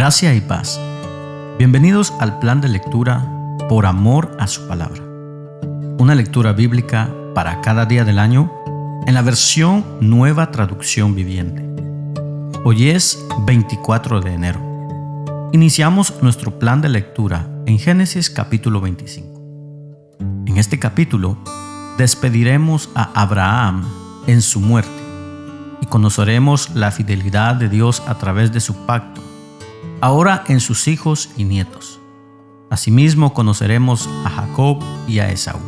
Gracia y paz. Bienvenidos al plan de lectura Por amor a su palabra. Una lectura bíblica para cada día del año en la versión Nueva Traducción Viviente. Hoy es 24 de enero. Iniciamos nuestro plan de lectura en Génesis capítulo 25. En este capítulo despediremos a Abraham en su muerte y conoceremos la fidelidad de Dios a través de su pacto, ahora en sus hijos y nietos. Asimismo conoceremos a Jacob y a Esaú.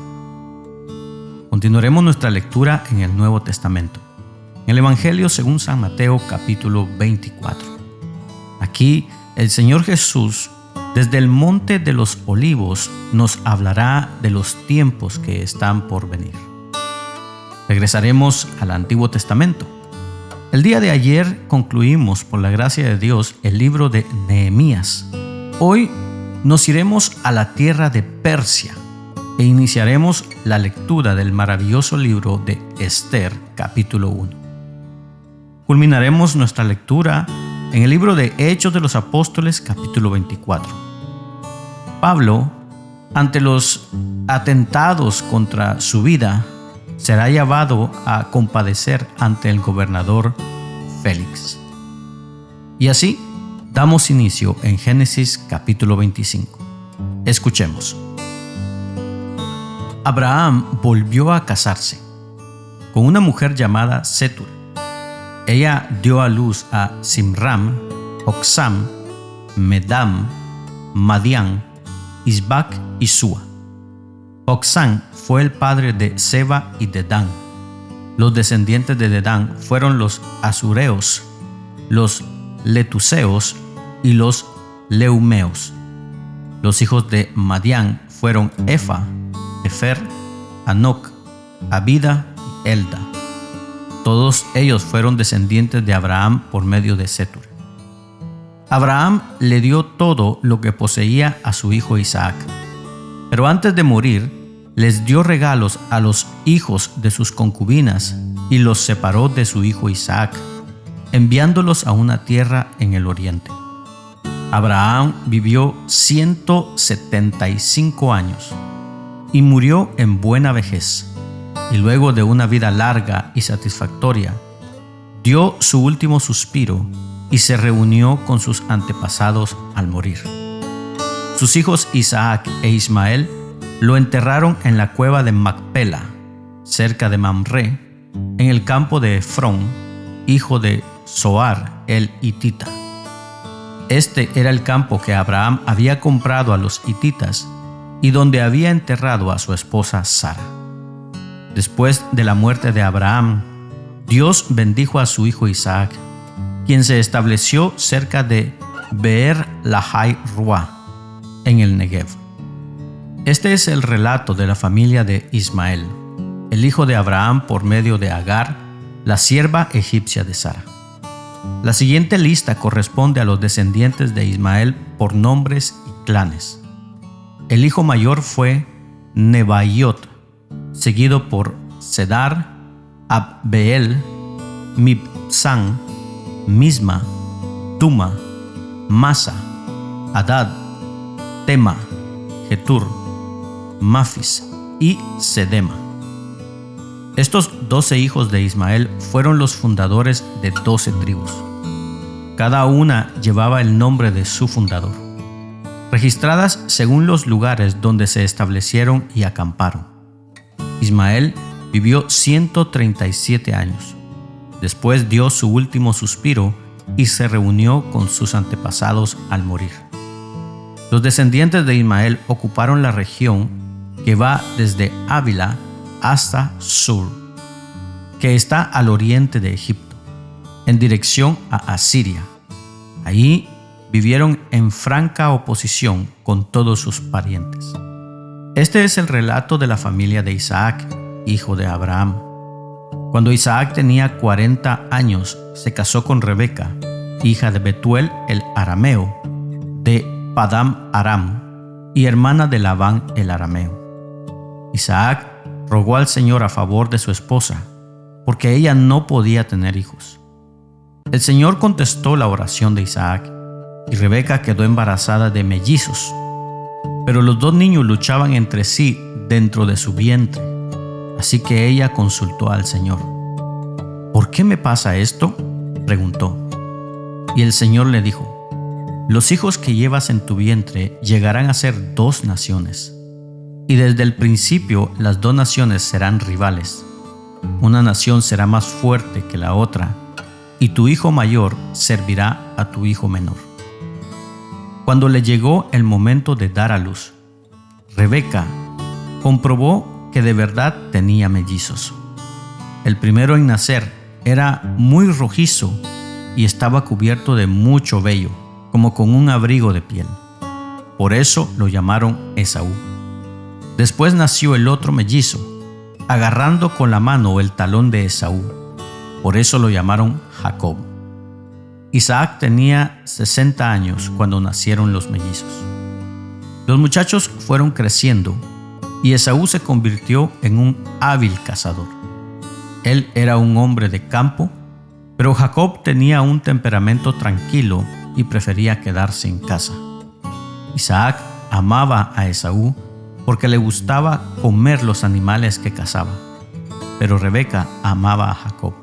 Continuaremos nuestra lectura en el Nuevo Testamento, en el Evangelio según San Mateo capítulo 24. Aquí el Señor Jesús, desde el Monte de los Olivos, nos hablará de los tiempos que están por venir. Regresaremos al Antiguo Testamento. El día de ayer concluimos, por la gracia de Dios, el libro de Nehemías. Hoy nos iremos a la tierra de Persia e iniciaremos la lectura del maravilloso libro de Esther, capítulo 1. Culminaremos nuestra lectura en el libro de Hechos de los Apóstoles, capítulo 24. Pablo, ante los atentados contra su vida, será llevado a compadecer ante el gobernador Félix. Y así damos inicio en Génesis capítulo 25. Escuchemos. Abraham volvió a casarse con una mujer llamada Setur. Ella dio a luz a Simram, Oxam, Medam, Madián, Isbac y Sua. Oxam fue el padre de Seba y Dedán. Los descendientes de Dedán fueron los asureos, los letuseos y los leumeos. Los hijos de Madián fueron Efa, Efer, Anoc, Abida y Elda. Todos ellos fueron descendientes de Abraham por medio de Setur. Abraham le dio todo lo que poseía a su hijo Isaac, pero antes de morir les dio regalos a los hijos de sus concubinas y los separó de su hijo Isaac, enviándolos a una tierra en el oriente. Abraham vivió 175 años y murió en buena vejez, y luego de una vida larga y satisfactoria, dio su último suspiro y se reunió con sus antepasados al morir. Sus hijos Isaac e Ismael lo enterraron en la cueva de Macpela, cerca de Mamre, en el campo de Efrón, hijo de Zoar el hitita. Este era el campo que Abraham había comprado a los hititas y donde había enterrado a su esposa Sara. Después de la muerte de Abraham, Dios bendijo a su hijo Isaac, quien se estableció cerca de Beer Lahai Ruá, en el Negev. Este es el relato de la familia de Ismael, el hijo de Abraham por medio de Agar, la sierva egipcia de Sara. La siguiente lista corresponde a los descendientes de Ismael por nombres y clanes. El hijo mayor fue Nebaiot, seguido por Sedar, Abbeel, Mibsam, Misma, Duma, Masa, Hadad, Tema, Getur, Mafis y Sedema. Estos 12 hijos de Ismael fueron los fundadores de 12 tribus. Cada una llevaba el nombre de su fundador, registradas según los lugares donde se establecieron y acamparon. Ismael vivió 137 años. Después dio su último suspiro y se reunió con sus antepasados al morir. Los descendientes de Ismael ocuparon la región que va desde Ávila hasta Sur, que está al oriente de Egipto, en dirección a Asiria. Allí vivieron en franca oposición con todos sus parientes. Este es el relato de la familia de Isaac, hijo de Abraham. Cuando Isaac tenía 40 años, se casó con Rebeca, hija de Betuel el arameo, de Padam Aram, y hermana de Labán el arameo. Isaac rogó al Señor a favor de su esposa, porque ella no podía tener hijos. El Señor contestó la oración de Isaac y Rebeca quedó embarazada de mellizos. Pero los dos niños luchaban entre sí dentro de su vientre. Así que ella consultó al Señor. ¿Por qué me pasa esto?, preguntó. Y el Señor le dijo: los hijos que llevas en tu vientre llegarán a ser 2 naciones. Y desde el principio las 2 naciones serán rivales. Una nación será más fuerte que la otra, y tu hijo mayor servirá a tu hijo menor. Cuando le llegó el momento de dar a luz, Rebeca comprobó que de verdad tenía mellizos. El primero en nacer era muy rojizo y estaba cubierto de mucho vello, como con un abrigo de piel. Por eso lo llamaron Esaú. Después nació el otro mellizo, agarrando con la mano el talón de Esaú. Por eso lo llamaron Jacob. Isaac tenía 60 años cuando nacieron los mellizos. Los muchachos fueron creciendo y Esaú se convirtió en un hábil cazador. Él era un hombre de campo, pero Jacob tenía un temperamento tranquilo y prefería quedarse en casa. Isaac amaba a Esaú porque le gustaba comer los animales que cazaba, pero Rebeca amaba a Jacob.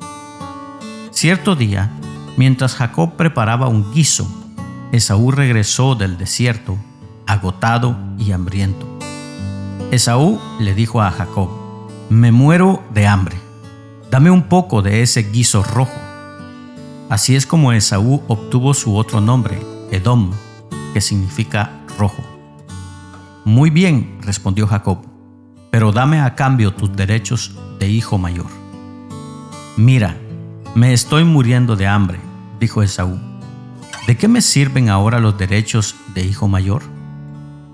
Cierto día, mientras Jacob preparaba un guiso, Esaú regresó del desierto, agotado y hambriento. Esaú le dijo a Jacob: me muero de hambre, dame un poco de ese guiso rojo. Así es como Esaú obtuvo su otro nombre, Edom, que significa rojo. Muy bien, respondió Jacob, pero dame a cambio tus derechos de hijo mayor. Mira, me estoy muriendo de hambre, dijo Esaú. ¿De qué me sirven ahora los derechos de hijo mayor?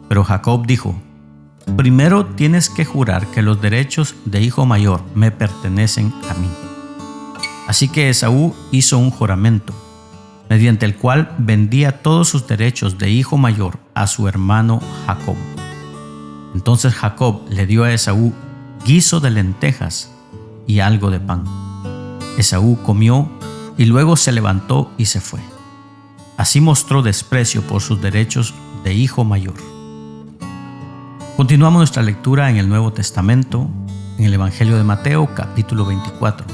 Pero Jacob dijo: primero tienes que jurar que los derechos de hijo mayor me pertenecen a mí. Así que Esaú hizo un juramento, mediante el cual vendía todos sus derechos de hijo mayor a su hermano Jacob. Entonces Jacob le dio a Esaú guiso de lentejas y algo de pan. Esaú comió y luego se levantó y se fue. Así mostró desprecio por sus derechos de hijo mayor. Continuamos nuestra lectura en el Nuevo Testamento, en el Evangelio de Mateo, capítulo 24,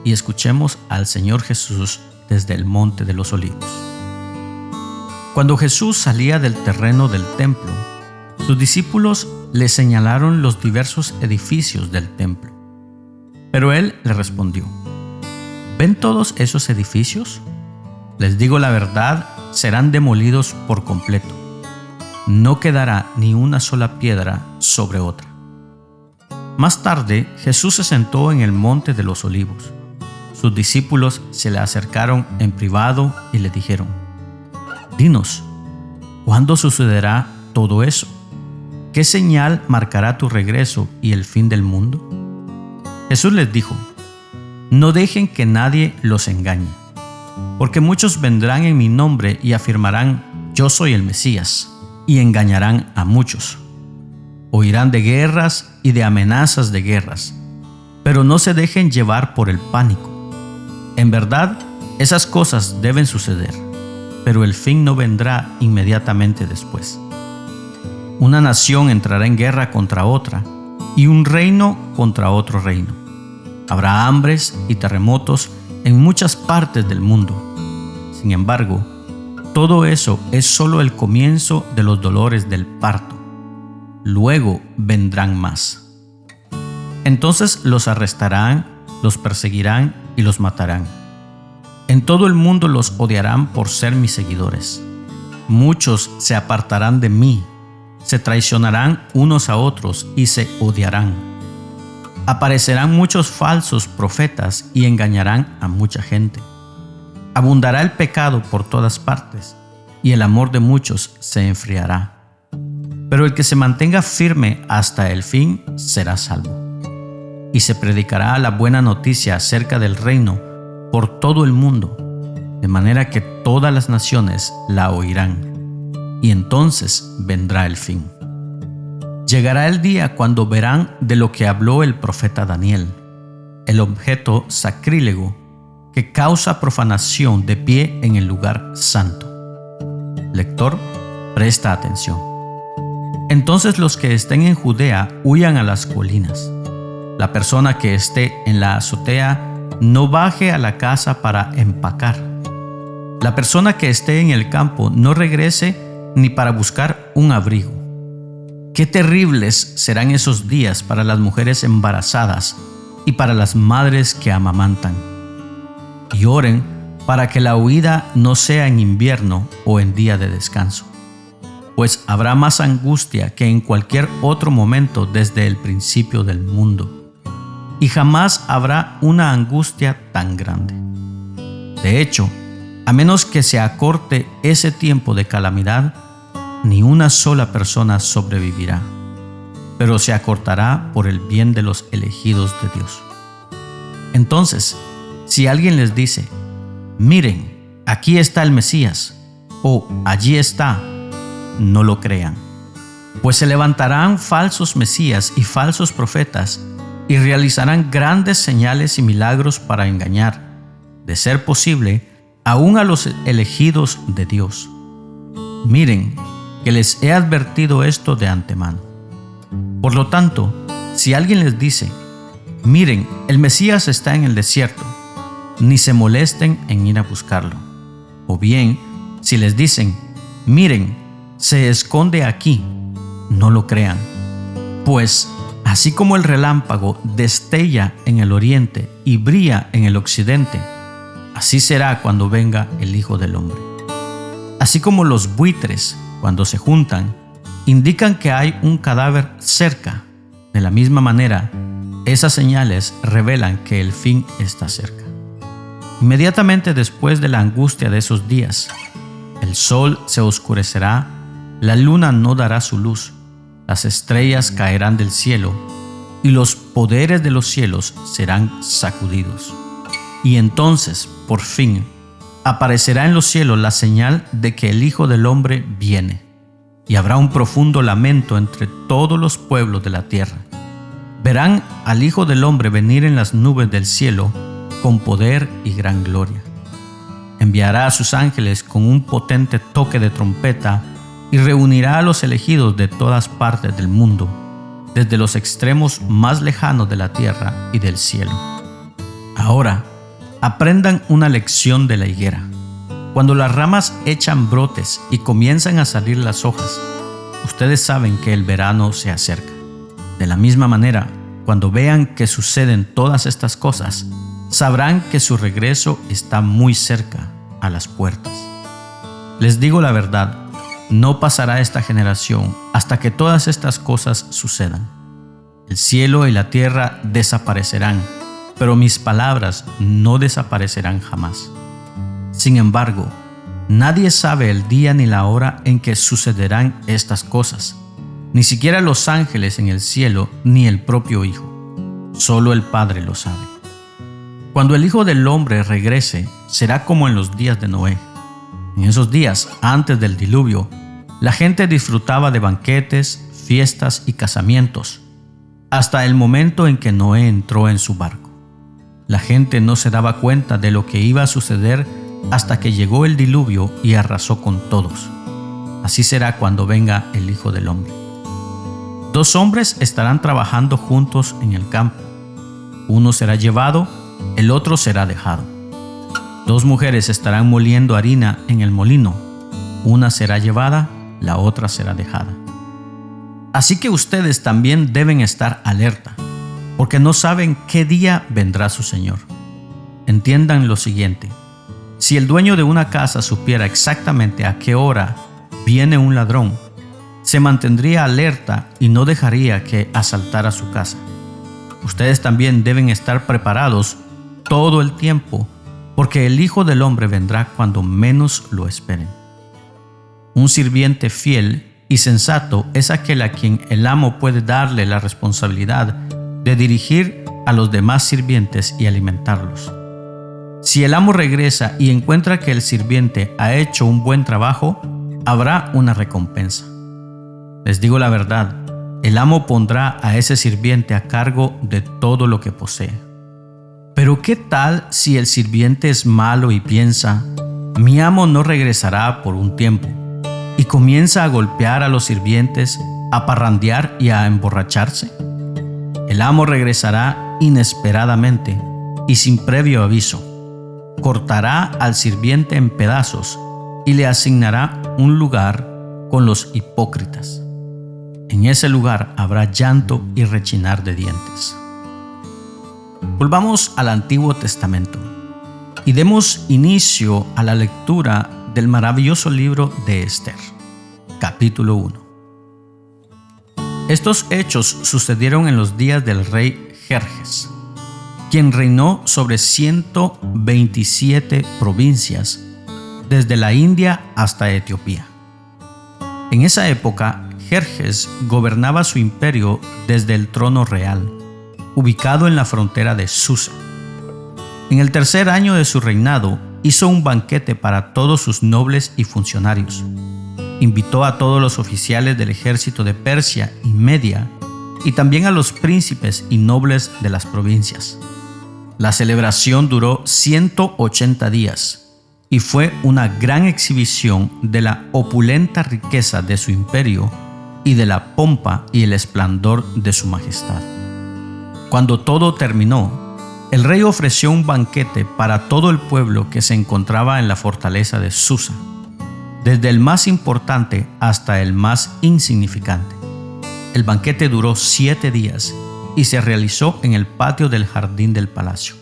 y escuchemos al Señor Jesús desde el Monte de los Olivos. Cuando Jesús salía del terreno del templo, sus discípulos le señalaron los diversos edificios del templo. Pero él le respondió: ¿ven todos esos edificios? Les digo la verdad, serán demolidos por completo. No quedará ni una sola piedra sobre otra. Más tarde, Jesús se sentó en el Monte de los Olivos. Sus discípulos se le acercaron en privado y le dijeron: dinos, ¿cuándo sucederá todo eso? ¿Qué señal marcará tu regreso y el fin del mundo? Jesús les dijo: no dejen que nadie los engañe, porque muchos vendrán en mi nombre y afirmarán: yo soy el Mesías, y engañarán a muchos. Oirán de guerras y de amenazas de guerras, pero no se dejen llevar por el pánico. En verdad, esas cosas deben suceder, pero el fin no vendrá inmediatamente después. Una nación entrará en guerra contra otra, y un reino contra otro reino. Habrá hambres y terremotos en muchas partes del mundo. Sin embargo, todo eso es solo el comienzo de los dolores del parto. Luego vendrán más. Entonces los arrestarán, los perseguirán y los matarán. En todo el mundo los odiarán por ser mis seguidores. Muchos se apartarán de mí, se traicionarán unos a otros y se odiarán. Aparecerán muchos falsos profetas y engañarán a mucha gente. Abundará el pecado por todas partes y el amor de muchos se enfriará. Pero el que se mantenga firme hasta el fin será salvo. Y se predicará la buena noticia acerca del reino por todo el mundo, de manera que todas las naciones la oirán. Y entonces vendrá el fin. Llegará el día cuando verán de lo que habló el profeta Daniel, el objeto sacrílego que causa profanación de pie en el lugar santo. Lector, presta atención. Entonces los que estén en Judea huyan a las colinas. La persona que esté en la azotea no baje a la casa para empacar. La persona que esté en el campo no regrese ni para buscar un abrigo. Qué terribles serán esos días para las mujeres embarazadas y para las madres que amamantan. Y oren para que la huida no sea en invierno o en día de descanso, pues habrá más angustia que en cualquier otro momento desde el principio del mundo, y jamás habrá una angustia tan grande. De hecho, a menos que se acorte ese tiempo de calamidad, ni una sola persona sobrevivirá, pero se acortará por el bien de los elegidos de Dios. Entonces, si alguien les dice, miren, aquí está el Mesías, o allí está, no lo crean, pues se levantarán falsos mesías y falsos profetas y realizarán grandes señales y milagros para engañar, de ser posible, aún a los elegidos de Dios. Miren, que les he advertido esto de antemano. Por lo tanto, si alguien les dice, miren, el Mesías está en el desierto, ni se molesten en ir a buscarlo. O bien, si les dicen, miren, se esconde aquí, no lo crean. Pues, así como el relámpago destella en el oriente y brilla en el occidente, así será cuando venga el Hijo del Hombre. Así como los buitres, cuando se juntan, indican que hay un cadáver cerca, de la misma manera, esas señales revelan que el fin está cerca. Inmediatamente después de la angustia de esos días, el sol se oscurecerá, la luna no dará su luz, las estrellas caerán del cielo y los poderes de los cielos serán sacudidos. Y entonces, por fin, aparecerá en los cielos la señal de que el Hijo del Hombre viene, y habrá un profundo lamento entre todos los pueblos de la tierra. Verán al Hijo del Hombre venir en las nubes del cielo con poder y gran gloria. Enviará a sus ángeles con un potente toque de trompeta y reunirá a los elegidos de todas partes del mundo, desde los extremos más lejanos de la tierra y del cielo. Ahora, aprendan una lección de la higuera. Cuando las ramas echan brotes y comienzan a salir las hojas, ustedes saben que el verano se acerca. De la misma manera, cuando vean que suceden todas estas cosas, sabrán que su regreso está muy cerca, a las puertas. Les digo la verdad, no pasará esta generación hasta que todas estas cosas sucedan. El cielo y la tierra desaparecerán, pero mis palabras no desaparecerán jamás. Sin embargo, nadie sabe el día ni la hora en que sucederán estas cosas, ni siquiera los ángeles en el cielo, ni el propio Hijo. Solo el Padre lo sabe. Cuando el Hijo del Hombre regrese, será como en los días de Noé. En esos días, antes del diluvio, la gente disfrutaba de banquetes, fiestas y casamientos, hasta el momento en que Noé entró en su barco. La gente no se daba cuenta de lo que iba a suceder hasta que llegó el diluvio y arrasó con todos. Así será cuando venga el Hijo del Hombre. 2 hombres estarán trabajando juntos en el campo. Uno será llevado, el otro será dejado. 2 mujeres estarán moliendo harina en el molino. Una será llevada, la otra será dejada. Así que ustedes también deben estar alerta, porque no saben qué día vendrá su Señor. Entiendan lo siguiente: si el dueño de una casa supiera exactamente a qué hora viene un ladrón, se mantendría alerta y no dejaría que asaltara su casa. Ustedes también deben estar preparados todo el tiempo, porque el Hijo del Hombre vendrá cuando menos lo esperen. Un sirviente fiel y sensato es aquel a quien el amo puede darle la responsabilidad de dirigir a los demás sirvientes y alimentarlos. Si el amo regresa y encuentra que el sirviente ha hecho un buen trabajo, habrá una recompensa. Les digo la verdad, el amo pondrá a ese sirviente a cargo de todo lo que posee. Pero ¿qué tal si el sirviente es malo y piensa, mi amo no regresará por un tiempo, y comienza a golpear a los sirvientes, a parrandear y a emborracharse? El amo regresará inesperadamente y sin previo aviso. Cortará al sirviente en pedazos y le asignará un lugar con los hipócritas. En ese lugar habrá llanto y rechinar de dientes. Volvamos al Antiguo Testamento y demos inicio a la lectura del maravilloso libro de Esther, capítulo 1. Estos hechos sucedieron en los días del rey Jerjes, quien reinó sobre 127 provincias, desde la India hasta Etiopía. En esa época, Jerjes gobernaba su imperio desde el trono real, ubicado en la frontera de Susa. En el tercer año de su reinado, hizo un banquete para todos sus nobles y funcionarios. Invitó a todos los oficiales del ejército de Persia y Media, y también a los príncipes y nobles de las provincias. La celebración duró 180 días y fue una gran exhibición de la opulenta riqueza de su imperio y de la pompa y el esplendor de su majestad. Cuando todo terminó, el rey ofreció un banquete para todo el pueblo que se encontraba en la fortaleza de Susa, desde el más importante hasta el más insignificante. El banquete duró 7 días y se realizó en el patio del jardín del palacio.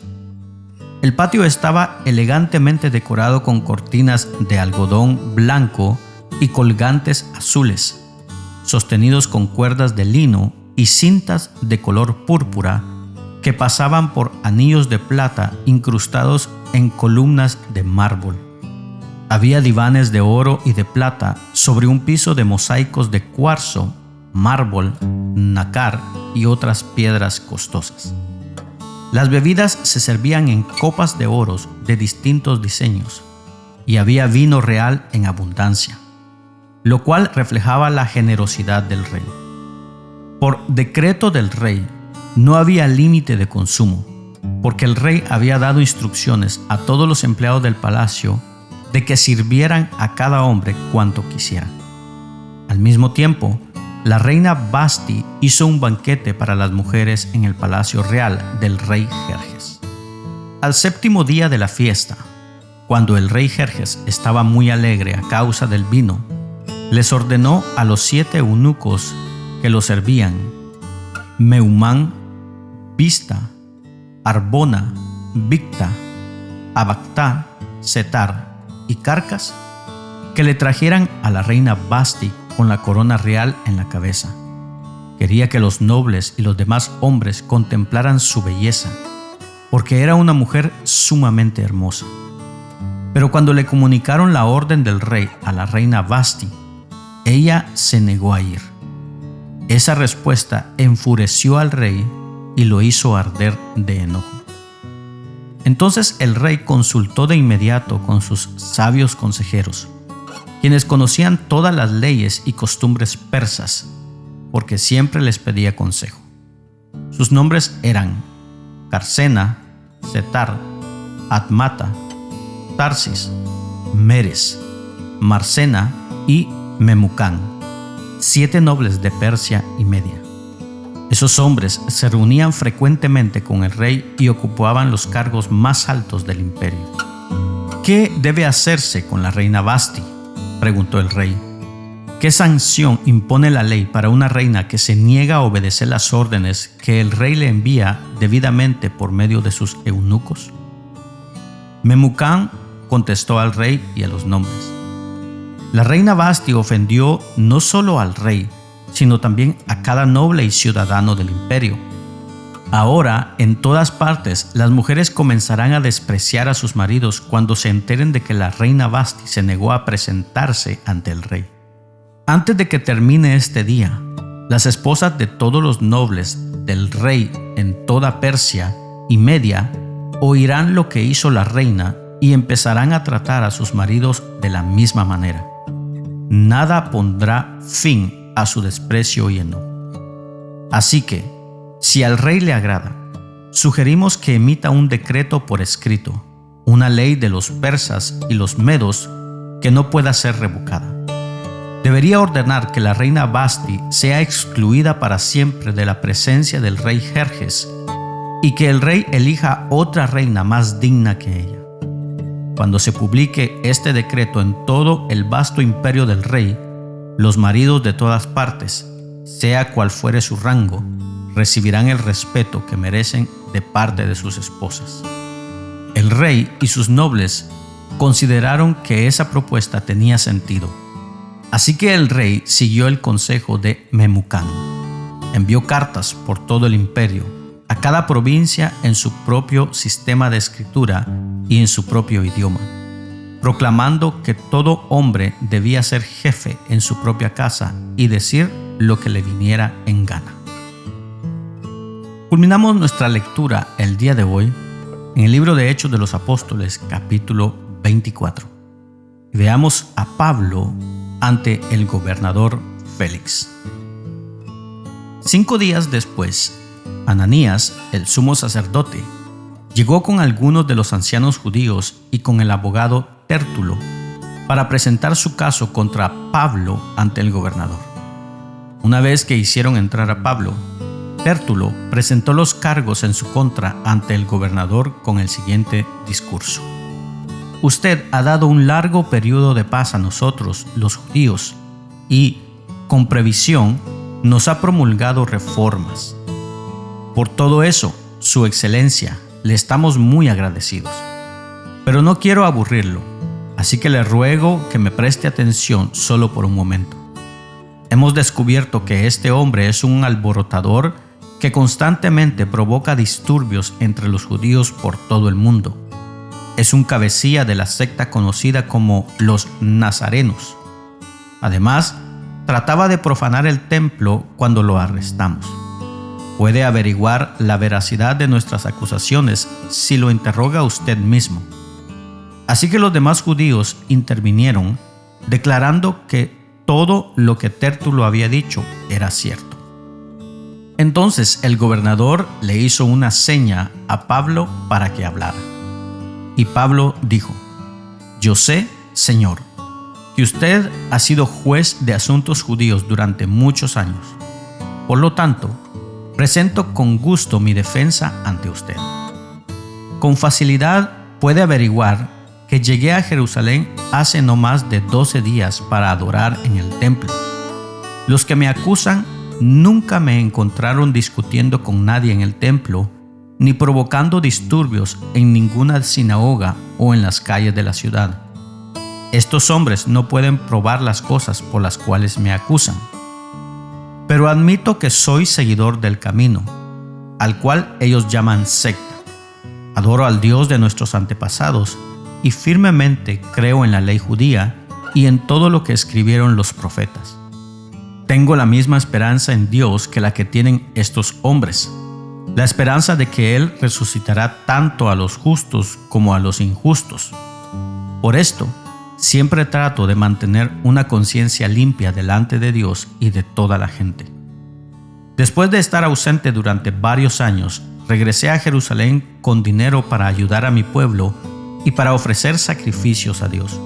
El patio estaba elegantemente decorado con cortinas de algodón blanco y colgantes azules, sostenidos con cuerdas de lino y cintas de color púrpura que pasaban por anillos de plata incrustados en columnas de mármol. Había divanes de oro y de plata sobre un piso de mosaicos de cuarzo, mármol, nácar y otras piedras costosas. Las bebidas se servían en copas de oro de distintos diseños y había vino real en abundancia, lo cual reflejaba la generosidad del rey. Por decreto del rey, no había límite de consumo, porque el rey había dado instrucciones a todos los empleados del palacio de que sirvieran a cada hombre cuanto quisieran. Al mismo tiempo, la reina Vasti hizo un banquete para las mujeres en el palacio real del rey Jerjes. Al séptimo día de la fiesta, cuando el rey Jerjes estaba muy alegre a causa del vino, les ordenó a los 7 eunucos que lo servían, Meumán, Bizta, Arbona, Bigta, Abactá, Setar y Carcas, que le trajeran a la reina Vasti con la corona real en la cabeza. Quería que los nobles y los demás hombres contemplaran su belleza, porque era una mujer sumamente hermosa. Pero cuando le comunicaron la orden del rey a la reina Vasti, ella se negó a ir. Esa respuesta enfureció al rey y lo hizo arder de enojo. Entonces el rey consultó de inmediato con sus sabios consejeros, quienes conocían todas las leyes y costumbres persas, porque siempre les pedía consejo. Sus nombres eran Carsena, Setar, Admata, Tarsis, Meres, Marsena y Memucán, 7 nobles de Persia y Media. Esos hombres se reunían frecuentemente con el rey y ocupaban los cargos más altos del imperio. ¿Qué debe hacerse con la reina Vasti?, preguntó el rey. ¿Qué sanción impone la ley para una reina que se niega a obedecer las órdenes que el rey le envía debidamente por medio de sus eunucos? Memucán contestó al rey y a los nombres. La reina Vasti ofendió no solo al rey, sino también a cada noble y ciudadano del imperio. Ahora, en todas partes, las mujeres comenzarán a despreciar a sus maridos cuando se enteren de que la reina Vasti se negó a presentarse ante el rey. Antes de que termine este día, las esposas de todos los nobles del rey en toda Persia y Media oirán lo que hizo la reina y empezarán a tratar a sus maridos de la misma manera. Nada pondrá fin a su desprecio y enojo. Así que, si al rey le agrada, sugerimos que emita un decreto por escrito, una ley de los persas y los medos que no pueda ser revocada. debería ordenar que la reina Vasti sea excluida para siempre de la presencia del rey Jerjes y que el rey elija otra reina más digna que ella. Cuando se publique este decreto en todo el vasto imperio del rey, los maridos de todas partes, sea cual fuere su rango, recibirán el respeto que merecen de parte de sus esposas. El rey y sus nobles consideraron que esa propuesta tenía sentido. Así que el rey siguió el consejo de Memucán. Envió cartas por todo el imperio, a cada provincia en su propio sistema de escritura y en su propio idioma, proclamando que todo hombre debía ser jefe en su propia casa y decir lo que le viniera en gana. Culminamos nuestra lectura el día de hoy en el libro de Hechos de los Apóstoles, capítulo 24. Y veamos a Pablo ante el gobernador Félix. 5 días después, Ananías, el sumo sacerdote, llegó con algunos de los ancianos judíos y con el abogado Tértulo para presentar su caso contra Pablo ante el gobernador. Una vez que hicieron entrar a Pablo, Tértulo presentó los cargos en su contra ante el gobernador con el siguiente discurso: Usted ha dado un largo periodo de paz a nosotros, los judíos, y, con previsión, nos ha promulgado reformas. Por todo eso, Su Excelencia, le estamos muy agradecidos. Pero no quiero aburrirlo, así que le ruego que me preste atención solo por un momento. Hemos descubierto que este hombre es un alborotador que constantemente provoca disturbios entre los judíos por todo el mundo. Es un cabecilla de la secta conocida como los Nazarenos. Además, trataba de profanar el templo cuando lo arrestamos. Puede averiguar la veracidad de nuestras acusaciones si lo interroga usted mismo. Así que los demás judíos intervinieron, declarando que todo lo que Tértulo había dicho era cierto. Entonces el gobernador le hizo una seña a Pablo para que hablara. Y Pablo dijo: Yo sé, Señor, que usted ha sido juez de asuntos judíos durante muchos años. Por lo tanto, presento con gusto mi defensa ante usted. Con facilidad puede averiguar que llegué a Jerusalén hace no más de 12 días para adorar en el templo. Los que me acusan nunca me encontraron discutiendo con nadie en el templo, ni provocando disturbios en ninguna sinagoga o en las calles de la ciudad. Estos hombres no pueden probar las cosas por las cuales me acusan. Pero admito que soy seguidor del camino, al cual ellos llaman secta. Adoro al Dios de nuestros antepasados y firmemente creo en la ley judía y en todo lo que escribieron los profetas. Tengo la misma esperanza en Dios que la que tienen estos hombres, la esperanza de que Él resucitará tanto a los justos como a los injustos. Por esto, siempre trato de mantener una conciencia limpia delante de Dios y de toda la gente. Después de estar ausente durante varios años, regresé a Jerusalén con dinero para ayudar a mi pueblo y para ofrecer sacrificios a Dios.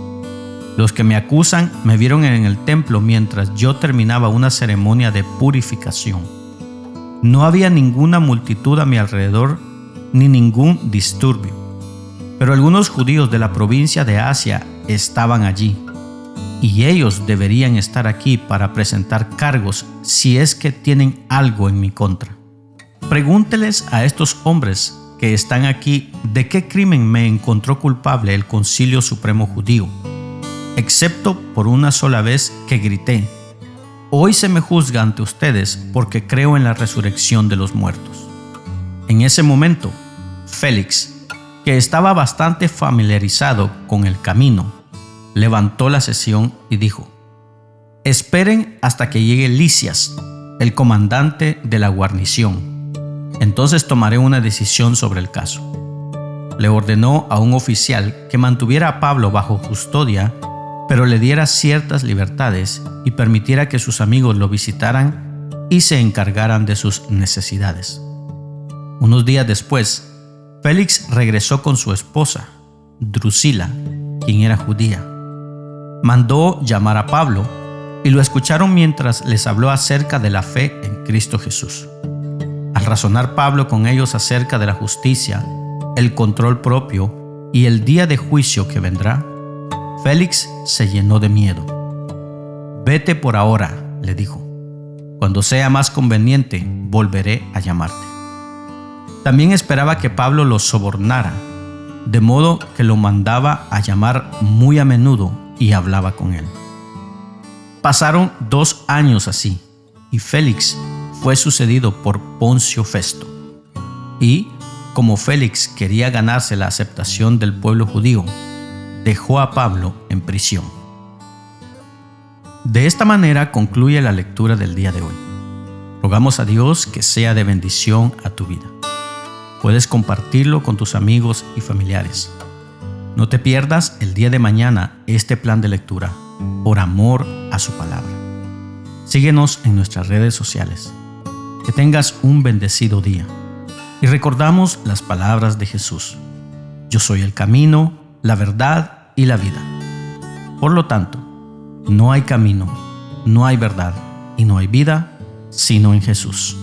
Los que me acusan me vieron en el templo mientras yo terminaba una ceremonia de purificación. No había ninguna multitud a mi alrededor ni ningún disturbio, pero algunos judíos de la provincia de Asia estaban allí, y ellos deberían estar aquí para presentar cargos si es que tienen algo en mi contra. Pregúnteles a estos hombres que están aquí de qué crimen me encontró culpable el Concilio Supremo Judío, excepto por una sola vez que grité: Hoy se me juzga ante ustedes porque creo en la resurrección de los muertos. En ese momento, Félix, que estaba bastante familiarizado con el camino, levantó la sesión y dijo: Esperen hasta que llegue Lisias, el comandante de la guarnición. Entonces tomaré una decisión sobre el caso. Le ordenó a un oficial que mantuviera a Pablo bajo custodia, pero le diera ciertas libertades y permitiera que sus amigos lo visitaran y se encargaran de sus necesidades. Unos días después, Félix regresó con su esposa, Drusila, quien era judía. Mandó llamar a Pablo y lo escucharon mientras les habló acerca de la fe en Cristo Jesús. Al razonar Pablo con ellos acerca de la justicia, el control propio y el día de juicio que vendrá, Félix se llenó de miedo. «Vete por ahora», le dijo. «Cuando sea más conveniente, volveré a llamarte». También esperaba que Pablo lo sobornara, de modo que lo mandaba a llamar muy a menudo y hablaba con él. Pasaron 2 años así, y Félix fue sucedido por Poncio Festo. Y, como Félix quería ganarse la aceptación del pueblo judío, dejó a Pablo en prisión. De esta manera concluye la lectura del día de hoy. Rogamos a Dios que sea de bendición a tu vida. Puedes compartirlo con tus amigos y familiares. No te pierdas el día de mañana este plan de lectura, por amor a su palabra. Síguenos en nuestras redes sociales. Que tengas un bendecido día. Y recordamos las palabras de Jesús: yo soy el camino, la verdad y la vida. Por lo tanto, no hay camino, no hay verdad y no hay vida sino en Jesús.